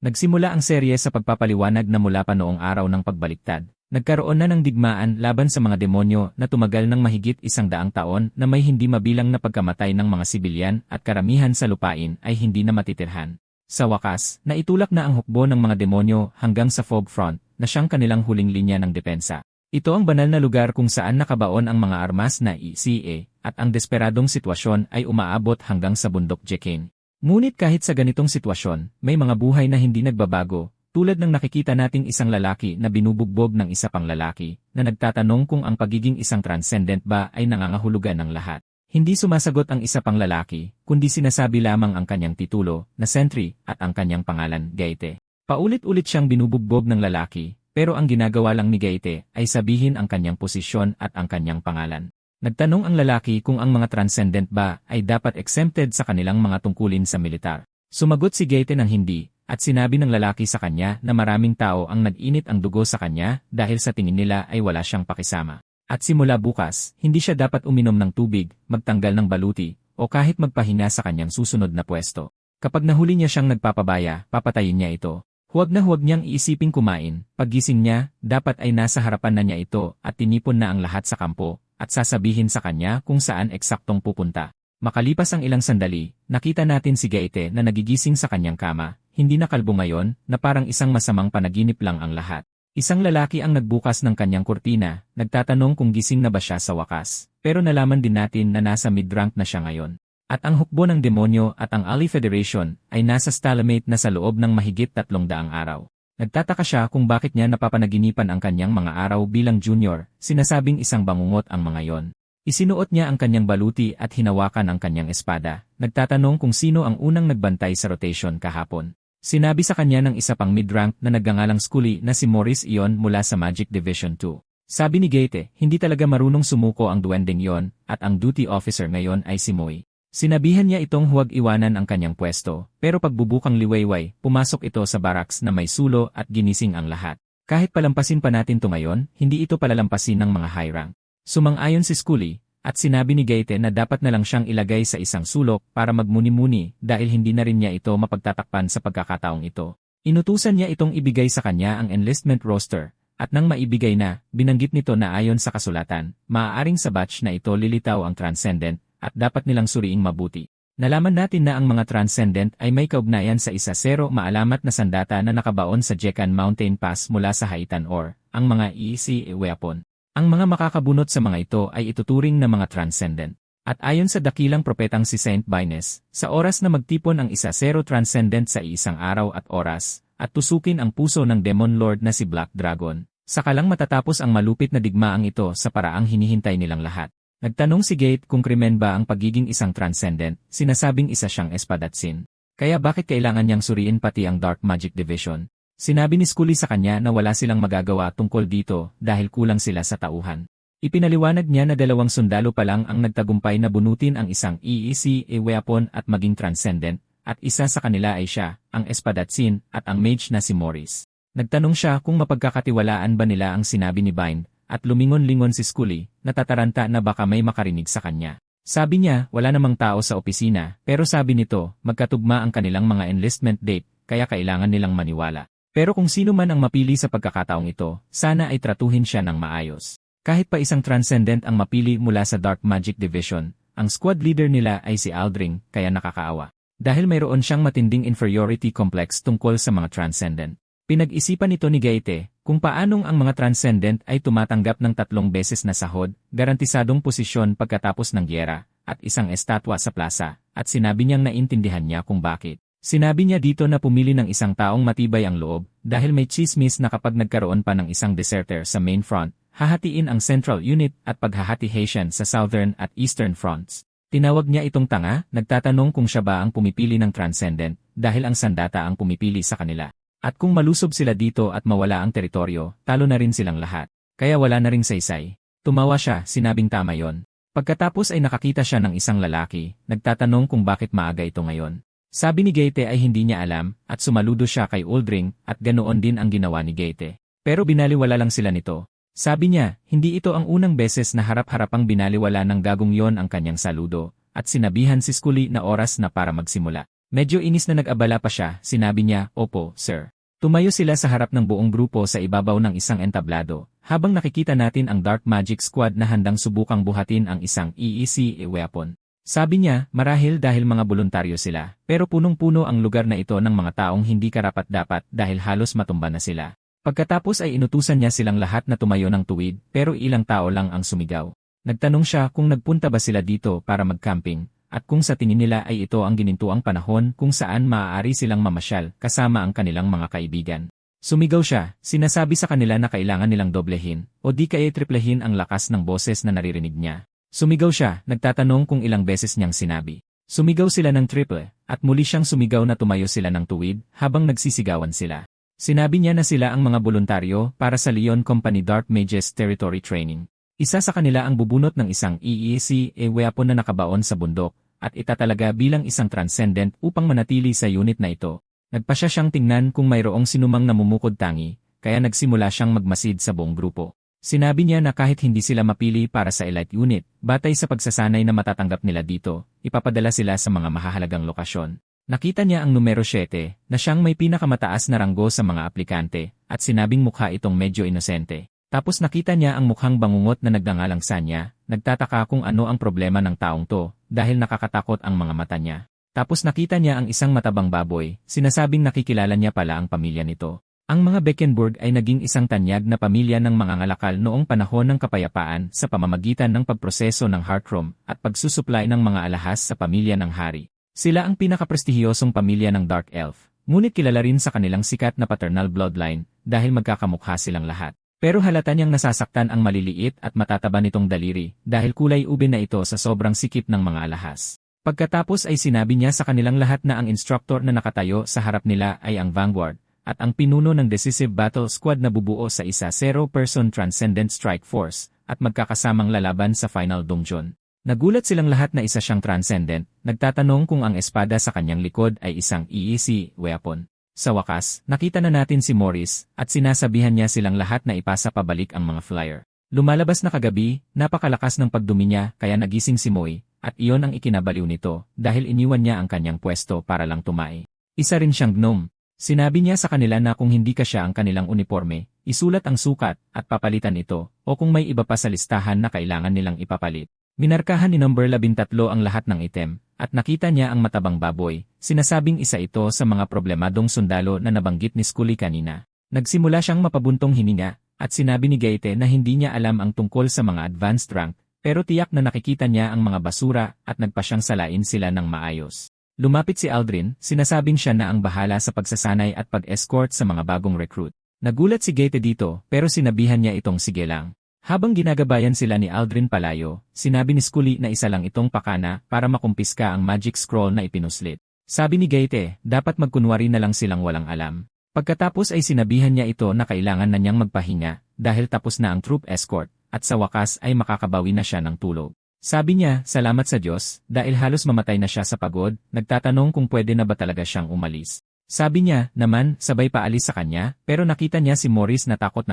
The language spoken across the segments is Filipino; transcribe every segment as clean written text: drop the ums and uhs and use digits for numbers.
Nagsimula ang serye sa pagpapaliwanag na mula pa noong araw ng pagbaliktad. Nagkaroon na ng digmaan laban sa mga demonyo na tumagal ng mahigit 100 taon na may hindi mabilang na pagkamatay ng mga sibilyan at karamihan sa lupain ay hindi na matitirhan. Sa wakas, naitulak na ang hukbo ng mga demonyo hanggang sa fog front na siyang kanilang huling linya ng depensa. Ito ang banal na lugar kung saan nakabaon ang mga armas na ECA at ang desperadong sitwasyon ay umaabot hanggang sa bundok Jekane. Ngunit kahit sa ganitong sitwasyon, may mga buhay na hindi nagbabago, tulad ng nakikita nating isang lalaki na binubugbog ng isa pang lalaki, na nagtatanong kung ang pagiging isang transcendent ba ay nangangahulugan ng lahat. Hindi sumasagot ang isa pang lalaki, kundi sinasabi lamang ang kanyang titulo, na Sentry, at ang kanyang pangalan, Gaite. Paulit-ulit siyang binubugbog ng lalaki, pero ang ginagawa lang ni Gaite ay sabihin ang kanyang posisyon at ang kanyang pangalan. Nagtanong ang lalaki kung ang mga transcendent ba ay dapat exempted sa kanilang mga tungkulin sa militar. Sumagot si Gaite ng hindi, at sinabi ng lalaki sa kanya na maraming tao ang nag-init ang dugo sa kanya dahil sa tingin nila ay wala siyang pakisama. At simula bukas, hindi siya dapat uminom ng tubig, magtanggal ng baluti, o kahit magpahinga sa kanyang susunod na pwesto. Kapag nahuli niya siyang nagpapabaya, papatayin niya ito. Huwag niyang iisiping kumain. Paggising niya, dapat ay nasa harapan na niya ito at tinipon na ang lahat sa kampo, at sasabihin sa kanya kung saan eksaktong pupunta. Makalipas ang ilang sandali, nakita natin si Gaite na nagigising sa kanyang kama, hindi na kalbo ngayon, na parang isang masamang panaginip lang ang lahat. Isang lalaki ang nagbukas ng kanyang kurtina, nagtatanong kung gising na ba siya sa wakas, pero nalaman din natin na nasa mid-rank na siya ngayon. At ang hukbo ng demonyo at ang Ali Federation ay nasa stalemate na sa loob ng mahigit 300 araw. Nagtataka siya kung bakit niya napapanaginipan ang kanyang mga araw bilang junior, sinasabing isang bangungot ang mga yon. Isinuot niya ang kanyang baluti at hinawakan ang kanyang espada, nagtatanong kung sino ang unang nagbantay sa rotation kahapon. Sinabi sa kanya ng isa pang mid-rank na nagngangalang Scully na si Maurice iyon mula sa Magic Division 2. Sabi ni Gaite, hindi talaga marunong sumuko ang duwending yon, at ang duty officer ngayon ay si Moy. Sinabihan niya itong huwag iwanan ang kanyang pwesto, pero pagbubukang liwayway, pumasok ito sa barracks na may sulo at ginising ang lahat. Kahit palampasin pa natin to ngayon, hindi ito palalampasin ng mga high rank. Sumang-ayon si Scully, at sinabi ni Gaite na dapat na lang siyang ilagay sa isang sulok para magmuni-muni dahil hindi na rin niya ito mapagtatakpan sa pagkakataong ito. Inutusan niya itong ibigay sa kanya ang enlistment roster, at nang maibigay na, binanggit nito na ayon sa kasulatan, maaaring sa batch na ito lilitaw ang transcendent, at dapat nilang suriing mabuti. Nalaman natin na ang mga transcendent ay may kaugnayan sa 1-0 maalamat na sandata na nakabaon sa Jekan Mountain Pass mula sa Haitan Ore, ang mga ECA weapon. Ang mga makakabunot sa mga ito ay ituturing na mga transcendent. At ayon sa dakilang propetang si Saint Bines, sa oras na magtipon ang 1-0 transcendent sa isang araw at oras, at tusukin ang puso ng Demon Lord na si Black Dragon, saka lang matatapos ang malupit na digmaang ito sa paraang hinihintay nilang lahat. Nagtanong si Gate kung krimen ba ang pagiging isang transcendent, sinasabing isa siyang espadatsin. Kaya bakit kailangan niyang suriin pati ang Dark Magic Division? Sinabi ni Scully sa kanya na wala silang magagawa tungkol dito dahil kulang sila sa tauhan. Ipinaliwanag niya na 2 sundalo pa lang ang nagtagumpay na bunutin ang isang EECA weapon at maging transcendent, at isa sa kanila ay siya, ang espadatsin, at ang mage na si Maurice. Nagtanong siya kung mapagkakatiwalaan ba nila ang sinabi ni Bind, at lumingon-lingon si Scully, natataranta na baka may makarinig sa kanya. Sabi niya, wala namang tao sa opisina, pero sabi nito, magkatugma ang kanilang mga enlistment date, kaya kailangan nilang maniwala. Pero kung sino man ang mapili sa pagkakataong ito, sana ay tratuhin siya ng maayos. Kahit pa isang transcendent ang mapili mula sa Dark Magic Division, ang squad leader nila ay si Aldring, kaya nakakaawa. Dahil mayroon siyang matinding inferiority complex tungkol sa mga transcendent. Pinag-isipan ito ni Gaite, kung paanong ang mga transcendent ay tumatanggap ng 3 beses na sahod, garantisadong posisyon pagkatapos ng gyera, at isang estatwa sa plaza, at sinabi niyang naintindihan niya kung bakit. Sinabi niya dito na pumili ng isang taong matibay ang loob, dahil may chismis na kapag nagkaroon pa ng isang deserter sa main front, hahatiin ang Central Unit at paghahati Haitian sa Southern at Eastern fronts. Tinawag niya itong tanga, nagtatanong kung siya ba ang pumipili ng transcendent, dahil ang sandata ang pumipili sa kanila. At kung malusob sila dito at mawala ang teritoryo, talo na rin silang lahat. Kaya wala na ring saysay. Tumawa siya, sinabing tama yon. Pagkatapos ay nakakita siya ng isang lalaki, nagtatanong kung bakit maaga ito ngayon. Sabi ni Gaite ay hindi niya alam, at sumaludo siya kay Aldring, at ganoon din ang ginawa ni Gaite. Pero binaliwala lang sila nito. Sabi niya, hindi ito ang unang beses na harap-harapang binaliwala ng gagong yon ang kanyang saludo, at sinabihan si Scully na oras na para magsimula. Medyo inis na nag-abala pa siya, sinabi niya, "Opo, sir." Tumayo sila sa harap ng buong grupo sa ibabaw ng isang entablado, habang nakikita natin ang Dark Magic Squad na handang subukang buhatin ang isang EEC weapon. Sabi niya, marahil dahil mga voluntaryo sila, pero punong-puno ang lugar na ito ng mga taong hindi karapat-dapat dahil halos matumba na sila. Pagkatapos ay inutusan niya silang lahat na tumayo ng tuwid, pero ilang tao lang ang sumigaw. Nagtanong siya kung nagpunta ba sila dito para mag-camping, at kung sa tingin nila ay ito ang ginintuang panahon kung saan maaari silang mamasyal kasama ang kanilang mga kaibigan. Sumigaw siya, sinasabi sa kanila na kailangan nilang doblehin, o di kaya triplehin ang lakas ng boses na naririnig niya. Sumigaw siya, nagtatanong kung ilang beses niyang sinabi. Sumigaw sila ng triple, at muli siyang sumigaw na tumayo sila ng tuwid habang nagsisigawan sila. Sinabi niya na sila ang mga voluntaryo para sa Leon Company Dark Mages Territory Training. Isa sa kanila ang bubunot ng isang EEC weapon na nakabaon sa bundok, at itatalaga bilang isang transcendent upang manatili sa unit na ito. Nagpasya siyang tingnan kung mayroong sinumang namumukod tangi, kaya nagsimula siyang magmasid sa buong grupo. Sinabi niya na kahit hindi sila mapili para sa elite unit, batay sa pagsasanay na matatanggap nila dito, ipapadala sila sa mga mahahalagang lokasyon. Nakita niya ang numero 7, na siyang may pinakamataas na ranggo sa mga aplikante, at sinabing mukha itong medyo inosente. Tapos nakita niya ang mukhang bangungot na nagdangalang sa niya, nagtataka kung ano ang problema ng taong to, dahil nakakatakot ang mga mata niya. Tapos nakita niya ang isang matabang baboy, sinasabing nakikilala niya pala ang pamilya nito. Ang mga Beckenburg ay naging isang tanyag na pamilya ng mga ngalakal noong panahon ng kapayapaan sa pamamagitan ng pagproseso ng heartworm at pagsusupply ng mga alahas sa pamilya ng hari. Sila ang pinakaprestihiyosong pamilya ng Dark Elf, ngunit kilala rin sa kanilang sikat na paternal bloodline dahil magkakamukha silang lahat. Pero halata niyang nasasaktan ang maliliit at matataba nitong daliri dahil kulay ube na ito sa sobrang sikip ng mga alahas. Pagkatapos ay sinabi niya sa kanilang lahat na ang instructor na nakatayo sa harap nila ay ang Vanguard at ang pinuno ng Decisive Battle Squad na bubuo sa isa 0-person Transcendent Strike Force at magkakasamang lalaban sa Final Dungeon. Nagulat silang lahat na isa siyang Transcendent, nagtatanong kung ang espada sa kanyang likod ay isang EEC weapon. Sa wakas, nakita na natin si Morris at sinasabihan niya silang lahat na ipasa pabalik ang mga flyer. Lumalabas na kagabi, napakalakas ng pagdumi niya kaya nagising si Moy at iyon ang ikinabaliw nito dahil iniwan niya ang kanyang pwesto para lang tumae. Isa rin siyang gnome. Sinabi niya sa kanila na kung hindi kasya ang kanilang uniforme, isulat ang sukat at papalitan ito o kung may iba pa sa listahan na kailangan nilang ipapalit. Minarkahan ni number 13 ang lahat ng item, at nakita niya ang matabang baboy, sinasabing isa ito sa mga problemadong sundalo na nabanggit ni Scully kanina. Nagsimula siyang mapabuntong hininga, at sinabi ni Gaete na hindi niya alam ang tungkol sa mga advanced rank, pero tiyak na nakikita niya ang mga basura at nagpa siyang salain sila ng maayos. Lumapit si Aldrin, sinasabing siya na ang bahala sa pagsasanay at pag-escort sa mga bagong recruit. Nagulat si Gaete dito, pero sinabihan niya itong sige lang. Habang ginagabayan sila ni Aldrin palayo, sinabi ni Scully na isa lang itong pakana para makumpiska ang magic scroll na ipinuslit. Sabi ni Gaete, dapat magkunwari na lang silang walang alam. Pagkatapos ay sinabihan niya ito na kailangan na niyang magpahinga dahil tapos na ang troop escort at sa wakas ay makakabawi na siya ng tulog. Sabi niya, salamat sa Diyos, dahil halos mamatay na siya sa pagod, nagtatanong kung pwede na ba talaga siyang umalis. Sabi niya, naman, sabay paalis sa kanya, pero nakita niya si Morris na takot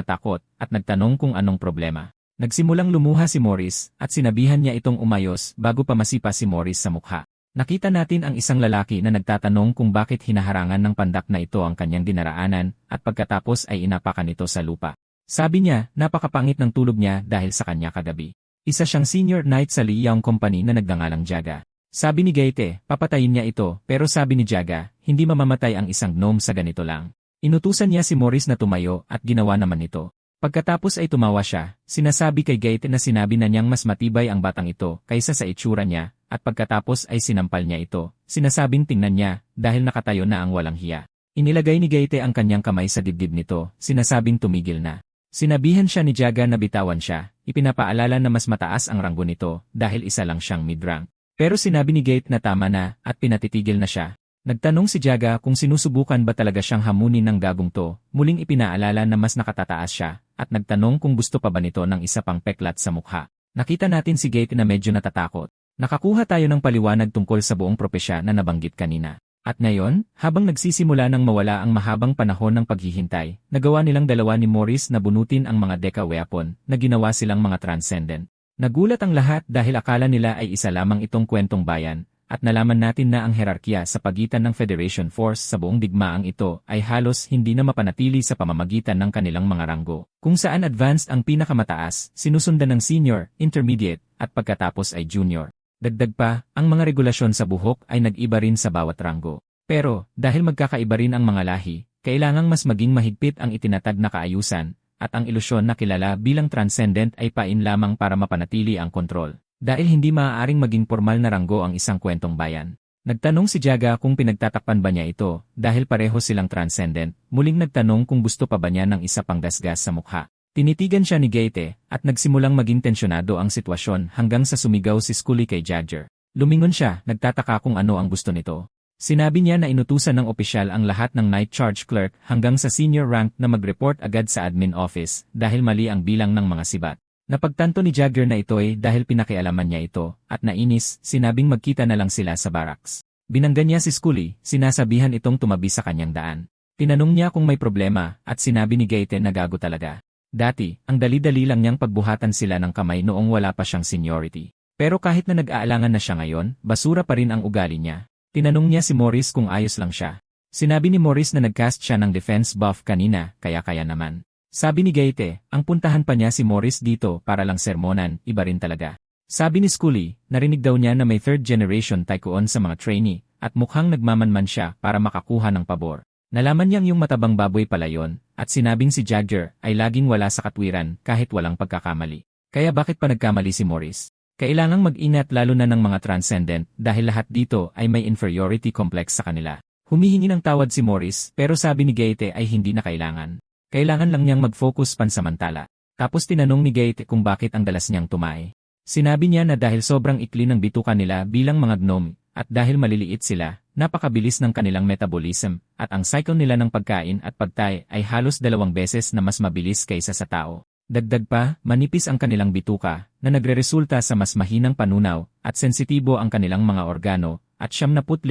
at nagtanong kung anong problema. Nagsimulang lumuha si Morris at sinabihan niya itong umayos bago pa masipa si Morris sa mukha. Nakita natin ang isang lalaki na nagtatanong kung bakit hinaharangan ng pandak na ito ang kanyang dinaraanan at pagkatapos ay inapakan ito sa lupa. Sabi niya, napakapangit ng tulog niya dahil sa kanya kagabi. Isa siyang senior knight sa Leon Company na nagdangalang Jaga. Sabi ni Gaete, papatayin niya ito, pero sabi ni Jaga, hindi mamamatay ang isang gnome sa ganito lang. Inutusan niya si Morris na tumayo at ginawa naman ito. Pagkatapos ay tumawa siya, sinasabi kay Gaete na sinabi na niyang mas matibay ang batang ito kaysa sa itsura niya, at pagkatapos ay sinampal niya ito, sinasabing tingnan niya, dahil nakatayo na ang walang hiya. Inilagay ni Gaete ang kanyang kamay sa dibdib nito, sinasabing tumigil na. Sinabihan siya ni Jaga na bitawan siya, ipinapaalala na mas mataas ang ranggo nito dahil isa lang siyang mid-rank. Pero sinabi ni Gaete na tama na at pinatitigil na siya. Nagtanong si Jaga kung sinusubukan ba talaga siyang hamunin ng gagong to, muling ipinaalala na mas nakatataas siya, at nagtanong kung gusto pa ba nito ng isa pang peklat sa mukha. Nakita natin si Gaete na medyo natatakot. Nakakuha tayo ng paliwanag tungkol sa buong propesya na nabanggit kanina. At ngayon, habang nagsisimula ng mawala ang mahabang panahon ng paghihintay, nagawa nilang dalawa ni Morris na bunutin ang mga Deca weapon na ginawa silang mga transcendent. Nagulat ang lahat dahil akala nila ay isa lamang itong kwentong bayan, at nalaman natin na ang herarkiya sa pagitan ng Federation Force sa buong digmaang ito ay halos hindi na mapanatili sa pamamagitan ng kanilang mga ranggo, kung saan advanced ang pinakamataas, sinusundan ng senior, intermediate, at pagkatapos ay junior. Dagdag pa, ang mga regulasyon sa buhok ay nag-iba rin sa bawat ranggo. Pero, dahil magkakaiba rin ang mga lahi, kailangang mas maging mahigpit ang itinatag na kaayusan, at ang ilusyon na kilala bilang transcendent ay pain lamang para mapanatili ang kontrol. Dahil hindi maaaring maging formal na ranggo ang isang kwentong bayan. Nagtanong si Jaga kung pinagtatakpan ba niya ito, dahil pareho silang transcendent, muling nagtanong kung gusto pa ba niya ng isa pang gasgas sa mukha. Tinitigan siya ni Gaete, at nagsimulang maging tensyonado ang sitwasyon hanggang sa sumigaw si Scully kay Jagger. Lumingon siya, nagtataka kung ano ang gusto nito. Sinabi niya na inutusan ng opisyal ang lahat ng night charge clerk hanggang sa senior rank na mag-report agad sa admin office dahil mali ang bilang ng mga sibat. Napagtanto ni Jagger na ito ay dahil pinakialaman niya ito, at nainis, sinabing magkita na lang sila sa barracks. Binangga niya si Scully, sinasabihan itong tumabi sa kanyang daan. Tinanong niya kung may problema, at sinabi ni Gaete na gago talaga. Dati, ang dali-dali lang niyang pagbuhatan sila ng kamay noong wala pa siyang seniority. Pero kahit na nag-aalangan na siya ngayon, basura pa rin ang ugali niya. Tinanong niya si Morris kung ayos lang siya. Sinabi ni Morris na nag-cast siya ng defense buff kanina, kaya naman. Sabi ni Gaete, ang puntahan pa niya si Morris dito para lang sermonan, iba rin talaga. Sabi ni Scully, narinig daw niya na may third generation tycoon sa mga trainee, at mukhang nagmamanman siya para makakuha ng pabor. Nalaman niyang yung matabang baboy pala yon, at sinabing si Jagger ay laging wala sa katwiran kahit walang pagkakamali. Kaya bakit pa nagkamali si Morris? Kailangang mag-ingat lalo na ng mga transcendent dahil lahat dito ay may inferiority complex sa kanila. Humihingi ng tawad si Morris pero sabi ni Gaete ay hindi na kailangan. Kailangan lang niyang mag-focus pansamantala. Tapos tinanong ni Gaete kung bakit ang dalas niyang tumae. Sinabi niya na dahil sobrang ikli ng bituka nila bilang mga gnome, at dahil maliliit sila, napakabilis ng kanilang metabolism, at ang cycle nila ng pagkain at pagtae ay halos 2 beses na mas mabilis kaysa sa tao. Dagdag pa, manipis ang kanilang bituka, na nagreresulta sa mas mahinang panunaw, at sensitibo ang kanilang mga organo, at 75%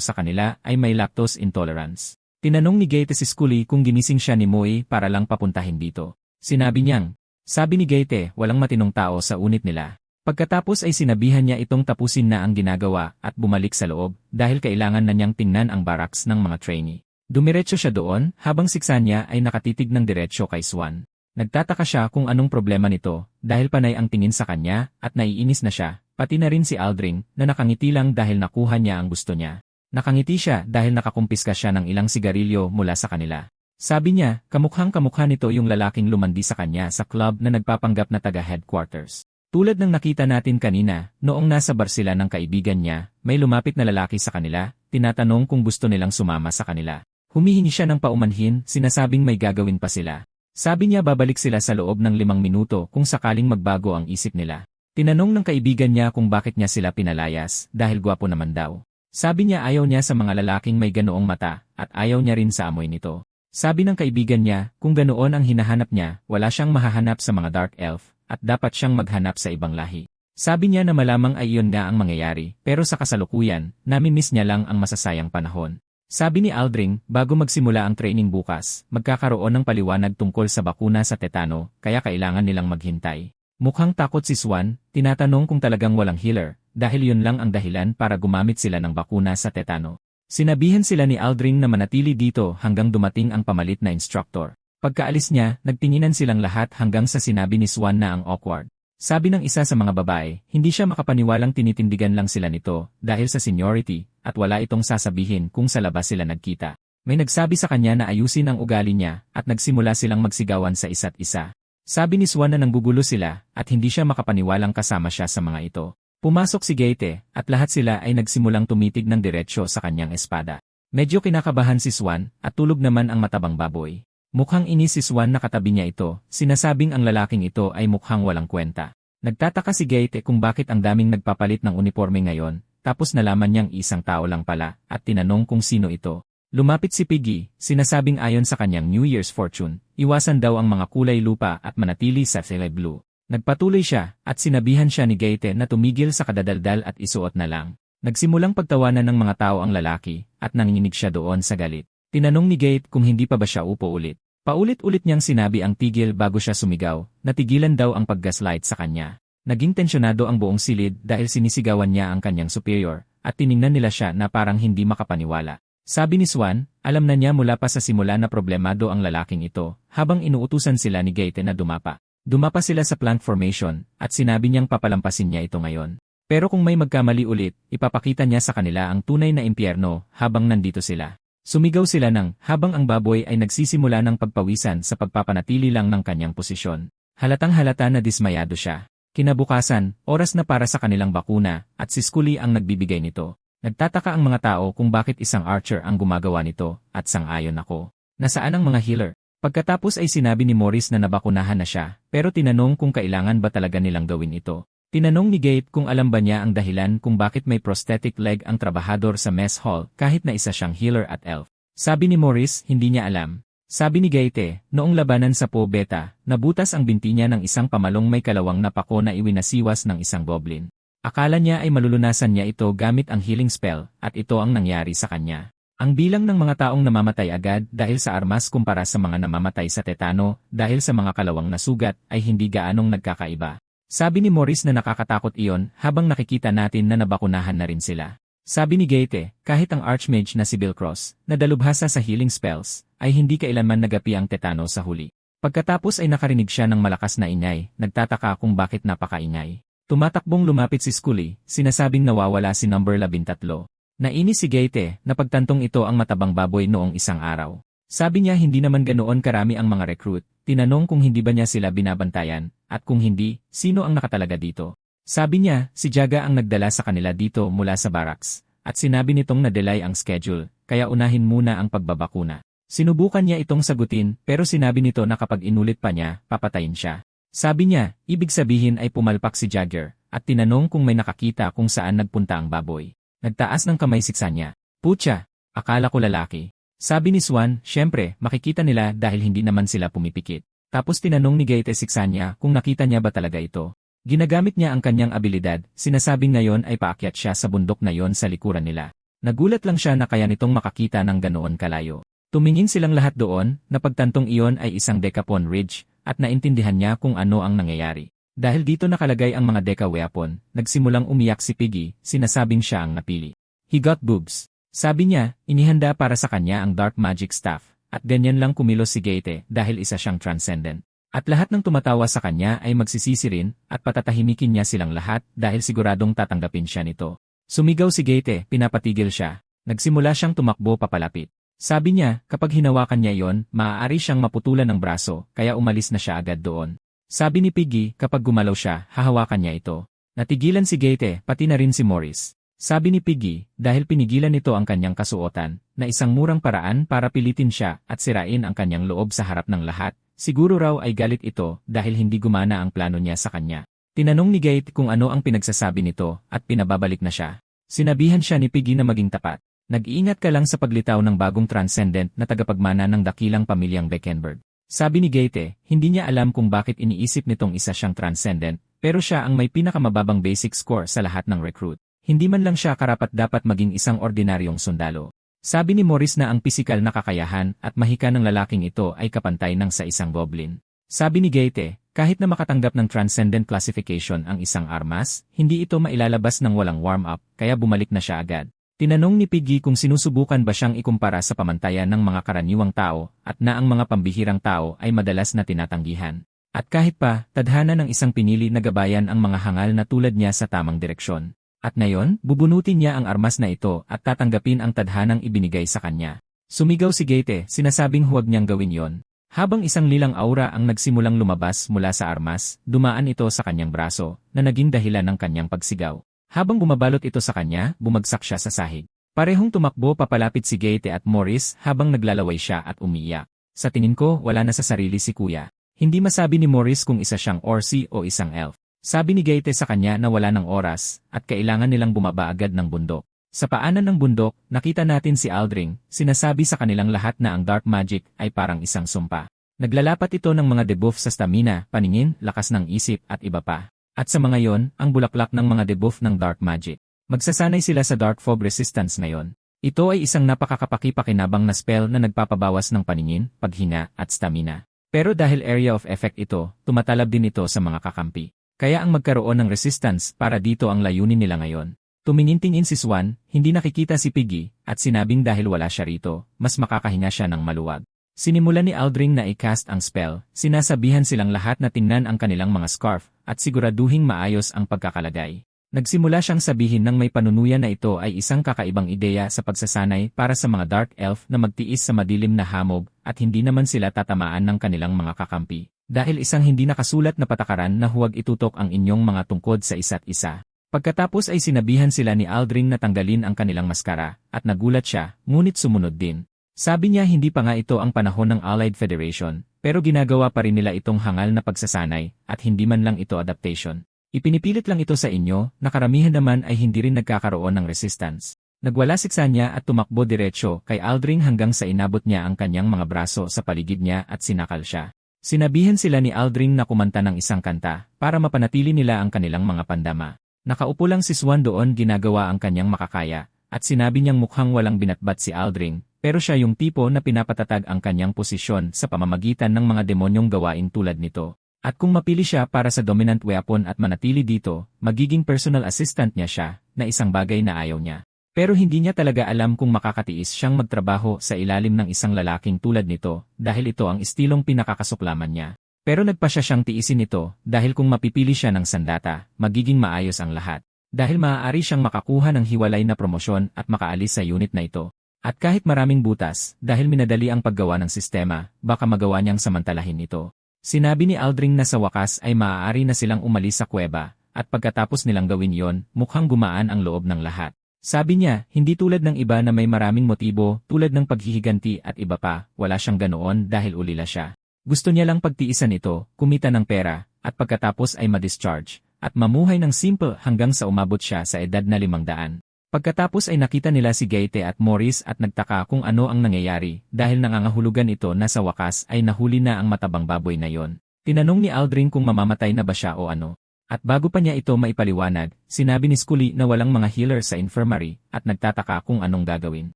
sa kanila ay may lactose intolerance. Tinanong ni Gaete si Scully kung ginising siya ni Moe para lang papuntahin dito. Sinabi niyang, sabi ni Gaete, walang matinong tao sa unit nila. Pagkatapos ay sinabihan niya itong tapusin na ang ginagawa at bumalik sa loob dahil kailangan na niyang tingnan ang barracks ng mga trainee. Dumiretso siya doon habang siksa niya ay nakatitig ng diretsyo kay Swan. Nagtataka siya kung anong problema nito dahil panay ang tingin sa kanya at naiinis na siya, pati na rin si Aldring na nakangiti lang dahil nakuha niya ang gusto niya. Nakangiti siya dahil nakakumpiska siya ng ilang sigarilyo mula sa kanila. Sabi niya, kamukhang-kamukha nito yung lalaking lumandi sa kanya sa club na nagpapanggap na taga-headquarters. Tulad ng nakita natin kanina, noong nasa bar sila ng kaibigan niya, may lumapit na lalaki sa kanila, tinatanong kung gusto nilang sumama sa kanila. Humihingi siya ng paumanhin, sinasabing may gagawin pa sila. Sabi niya babalik sila sa loob ng 5 minuto kung sakaling magbago ang isip nila. Tinanong ng kaibigan niya kung bakit niya sila pinalayas, dahil gwapo naman daw. Sabi niya ayaw niya sa mga lalaking may ganoong mata, at ayaw niya rin sa amoy nito. Sabi ng kaibigan niya, kung ganoon ang hinahanap niya, wala siyang mahahanap sa mga dark elf, at dapat siyang maghanap sa ibang lahi. Sabi niya na malamang ay iyon nga ang mangyayari, pero sa kasalukuyan, nami-miss niya lang ang masasayang panahon. Sabi ni Aldring, bago magsimula ang training bukas, magkakaroon ng paliwanag tungkol sa bakuna sa tetano, kaya kailangan nilang maghintay. Mukhang takot si Swan, tinatanong kung talagang walang healer, dahil yun lang ang dahilan para gumamit sila ng bakuna sa tetano. Sinabihan sila ni Aldring na manatili dito hanggang dumating ang pamalit na instructor. Pagkaalis niya, nagtinginan silang lahat hanggang sa sinabi ni Swan na ang awkward. Sabi ng isa sa mga babae, hindi siya makapaniwalang tinitindigan lang sila nito dahil sa seniority at wala itong sasabihin kung sa labas sila nagkita. May nagsabi sa kanya na ayusin ang ugali niya at nagsimula silang magsigawan sa isa't isa. Sabi ni Swan na nanggugulo sila at hindi siya makapaniwalang kasama siya sa mga ito. Pumasok si Gaete at lahat sila ay nagsimulang tumitig ng diretsyo sa kanyang espada. Medyo kinakabahan si Swan at tulog naman ang matabang baboy. Mukhang inis si Swan na katabi niya ito, sinasabing ang lalaking ito ay mukhang walang kwenta. Nagtataka si Gaete kung bakit ang daming nagpapalit ng uniforme ngayon, tapos nalaman niyang isang tao lang pala at tinanong kung sino ito. Lumapit si Piggy, sinasabing ayon sa kanyang New Year's fortune, iwasan daw ang mga kulay lupa at manatili sa Celeb Blue. Nagpatuloy siya at sinabihan siya ni Gaete na tumigil sa kadadaldal at isuot na lang. Nagsimulang pagtawanan ng mga tao ang lalaki at nanginginig siya doon sa galit. Tinanong ni Gaete kung hindi pa ba siya upo ulit. Paulit-ulit niyang sinabi ang tigil bago siya sumigaw, natigilan daw ang paggaslight sa kanya. Naging tensyonado ang buong silid dahil sinisigawan niya ang kanyang superior at tiningnan nila siya na parang hindi makapaniwala. Sabi ni Swan, alam na niya mula pa sa simula na problemado ang lalaking ito, habang inuutusan sila ni Gaete na dumapa. Dumapa sila sa plant formation, at sinabi niyang papalampasin niya ito ngayon. Pero kung may magkamali ulit, ipapakita niya sa kanila ang tunay na impyerno habang nandito sila. Sumigaw sila habang ang baboy ay nagsisimula ng pagpawisan sa pagpapanatili lang ng kanyang posisyon. Halatang halata na dismayado siya. Kinabukasan, oras na para sa kanilang bakuna, at si Scully ang nagbibigay nito. Nagtataka ang mga tao kung bakit isang archer ang gumagawa nito, at sang-ayon ako. Nasaan ang mga healer? Pagkatapos ay sinabi ni Morris na nabakunahan na siya, pero tinanong kung kailangan ba talaga nilang gawin ito. Tinanong ni Gaete kung alam ba niya ang dahilan kung bakit may prosthetic leg ang trabahador sa mess hall kahit na isa siyang healer at elf. Sabi ni Morris, hindi niya alam. Sabi ni Gaete, noong labanan sa Po Beta, nabutas ang binti niya ng isang pamalong may kalawang na pako na iwinasiwas ng isang goblin. Akala niya ay malulunasan niya ito gamit ang healing spell, at ito ang nangyari sa kanya. Ang bilang ng mga taong namamatay agad dahil sa armas kumpara sa mga namamatay sa tetano dahil sa mga kalawang na sugat ay hindi gaanong nagkakaiba. Sabi ni Morris na nakakatakot iyon habang nakikita natin na nabakunahan na rin sila. Sabi ni Gaete, kahit ang archmage na si Bill Cross, na dalubhasa sa healing spells, ay hindi kailanman nagapi ang tetano sa huli. Pagkatapos ay nakarinig siya ng malakas na ingay, nagtataka kung bakit napakaingay. Tumatakbong lumapit si Scully, sinasabing nawawala si number 13. Nainis si Gaete na pagtantong ito ang matabang baboy noong isang araw. Sabi niya hindi naman ganoon karami ang mga recruit, tinanong kung hindi ba niya sila binabantayan, at kung hindi, sino ang nakatalaga dito. Sabi niya, si Jaga ang nagdala sa kanila dito mula sa barracks, at sinabi nitong na-delay ang schedule, kaya unahin muna ang pagbabakuna. Sinubukan niya itong sagutin pero sinabi nito na kapag inulit pa niya, papatayin siya. Sabi niya, ibig sabihin ay pumalpak si Jagger, at tinanong kung may nakakita kung saan nagpunta ang baboy. Nagtaas ng kamay siksa niya. Putya, akala ko lalaki. Sabi ni Swan, syempre, makikita nila dahil hindi naman sila pumipikit. Tapos tinanong ni Gaete siksa niya kung nakita niya ba talaga ito. Ginagamit niya ang kanyang abilidad, sinasabing ngayon ay paakyat siya sa bundok na yon sa likuran nila. Nagulat lang siya na kaya nitong makakita ng ganoon kalayo. Tumingin silang lahat doon, na pagtantong iyon ay isang decapon ridge, at naintindihan niya kung ano ang nangyayari. Dahil dito nakalagay ang mga deca weapon, nagsimulang umiyak si Piggy, sinasabing siya ang napili. He got boobs. Sabi niya, inihanda para sa kanya ang dark magic staff, at ganyan lang kumilos si Gaete dahil isa siyang transcendent. At lahat ng tumatawa sa kanya ay magsisisi rin, at patatahimikin niya silang lahat dahil siguradong tatanggapin siya nito. Sumigaw si Gaete, pinapatigil siya. Nagsimula siyang tumakbo papalapit. Sabi niya, kapag hinawakan niya iyon, maaari siyang maputulan ng braso, kaya umalis na siya agad doon. Sabi ni Piggy, kapag gumalaw siya, hahawakan niya ito. Natigilan si Gaete, pati na rin si Morris. Sabi ni Piggy, dahil pinigilan nito ang kanyang kasuotan, na isang murang paraan para pilitin siya at sirain ang kanyang loob sa harap ng lahat, siguro raw ay galit ito dahil hindi gumana ang plano niya sa kanya. Tinanong ni Gaete kung ano ang pinagsasabi nito at pinababalik na siya. Sinabihan siya ni Piggy na maging tapat. Nag-iingat ka lang sa paglitaw ng bagong transcendent na tagapagmana ng dakilang pamilyang Beckenberg. Sabi ni Gaete, hindi niya alam kung bakit iniisip nitong isa siyang transcendent, pero siya ang may pinakamababang basic score sa lahat ng recruit. Hindi man lang siya karapat-dapat maging isang ordinaryong sundalo. Sabi ni Morris na ang pisikal na kakayahan at mahika ng lalaking ito ay kapantay ng sa isang goblin. Sabi ni Gaete, kahit na makatanggap ng transcendent classification ang isang armas, hindi ito mailalabas ng walang warm-up, kaya bumalik na siya agad. Tinanong ni Piggy kung sinusubukan ba siyang ikumpara sa pamantayan ng mga karaniwang tao at na ang mga pambihirang tao ay madalas na tinatanggihan. At kahit pa, tadhana ng isang pinili na gabayan ang mga hangal na tulad niya sa tamang direksyon. At ngayon, bubunutin niya ang armas na ito at tatanggapin ang tadhanang ibinigay sa kanya. Sumigaw si Gaete, sinasabing huwag niyang gawin yon. Habang isang lilang aura ang nagsimulang lumabas mula sa armas, dumaan ito sa kanyang braso, na naging dahilan ng kanyang pagsigaw. Habang bumabalot ito sa kanya, bumagsak siya sa sahig. Parehong tumakbo papalapit si Gaete at Morris habang naglalaway siya at umiiyak. Sa tingin ko, wala na sa sarili si Kuya. Hindi masabi ni Morris kung isa siyang Orsi o isang elf. Sabi ni Gaete sa kanya na wala ng oras at kailangan nilang bumaba agad ng bundok. Sa paanan ng bundok, nakita natin si Aldring, sinasabi sa kanilang lahat na ang dark magic ay parang isang sumpa. Naglalapat ito ng mga debuff sa stamina, paningin, lakas ng isip at iba pa. At sa mga yon, ang bulaklak ng mga debuff ng dark magic. Magsasanay sila sa dark fog resistance ngayon. Ito ay isang napakakapaki-pakinabang na spell na nagpapabawas ng paningin, paghinga, at stamina. Pero dahil area of effect ito, tumatalab din ito sa mga kakampi. Kaya ang magkaroon ng resistance para dito ang layunin nila ngayon. Tumingin-tingin si Swan, hindi nakikita si Piggy, at sinabing dahil wala siya rito, mas makakahinga siya ng maluwag. Sinimulan ni Aldring na i-cast ang spell, sinasabihan silang lahat na tingnan ang kanilang mga scarf, at siguraduhing maayos ang pagkakalagay. Nagsimula siyang sabihin ng may panunuyan na ito ay isang kakaibang ideya sa pagsasanay para sa mga Dark Elf na magtiis sa madilim na hamog at hindi naman sila tatamaan ng kanilang mga kakampi. Dahil isang hindi nakasulat na patakaran na huwag itutok ang inyong mga tungkod sa isa't isa. Pagkatapos ay sinabihan sila ni Aldring na tanggalin ang kanilang maskara, at nagulat siya, ngunit sumunod din. Sabi niya hindi pa nga ito ang panahon ng Allied Federation, pero ginagawa pa rin nila itong hangal na pagsasanay, at hindi man lang ito adaptation. Ipinipilit lang ito sa inyo, na karamihan naman ay hindi rin nagkakaroon ng resistance. Nagwalasiksa niya at tumakbo diretsyo kay Aldring hanggang sa inabot niya ang kanyang mga braso sa paligid niya at sinakal siya. Sinabihan sila ni Aldring na kumanta ng isang kanta, para mapanatili nila ang kanilang mga pandama. Nakaupo lang si Swan doon ginagawa ang kanyang makakaya, at sinabi niyang mukhang walang binatbat si Aldring, pero siya yung tipo na pinapatatag ang kanyang posisyon sa pamamagitan ng mga demonyong gawain tulad nito. At kung mapili siya para sa dominant weapon at manatili dito, magiging personal assistant niya siya, na isang bagay na ayaw niya. Pero hindi niya talaga alam kung makakatiis siyang magtrabaho sa ilalim ng isang lalaking tulad nito, dahil ito ang estilong pinakakasuklaman niya. Pero nagpasya siyang tiisin ito, dahil kung mapipili siya ng sandata, magiging maayos ang lahat. Dahil maaari siyang makakuha ng hiwalay na promosyon at makaalis sa unit na ito. At kahit maraming butas, dahil minadali ang paggawa ng sistema, baka magawa niyang samantalahin ito. Sinabi ni Aldring na sa wakas ay maaari na silang umalis sa kuweba, at pagkatapos nilang gawin yon, mukhang gumaan ang loob ng lahat. Sabi niya, hindi tulad ng iba na may maraming motibo, tulad ng paghihiganti at iba pa, wala siyang ganoon dahil ulila siya. Gusto niya lang pagtiisan ito, kumita ng pera, at pagkatapos ay ma-discharge, at mamuhay ng simple hanggang sa umabot siya sa edad na 500. Pagkatapos ay nakita nila si Gaete at Morris at nagtaka kung ano ang nangyayari, dahil nangangahulugan ito na sa wakas ay nahuli na ang matabang baboy na yon. Tinanong ni Aldring kung mamamatay na ba siya o ano. At bago pa niya ito maipaliwanag, sinabi ni Scully na walang mga healer sa infirmary, at nagtataka kung anong gagawin.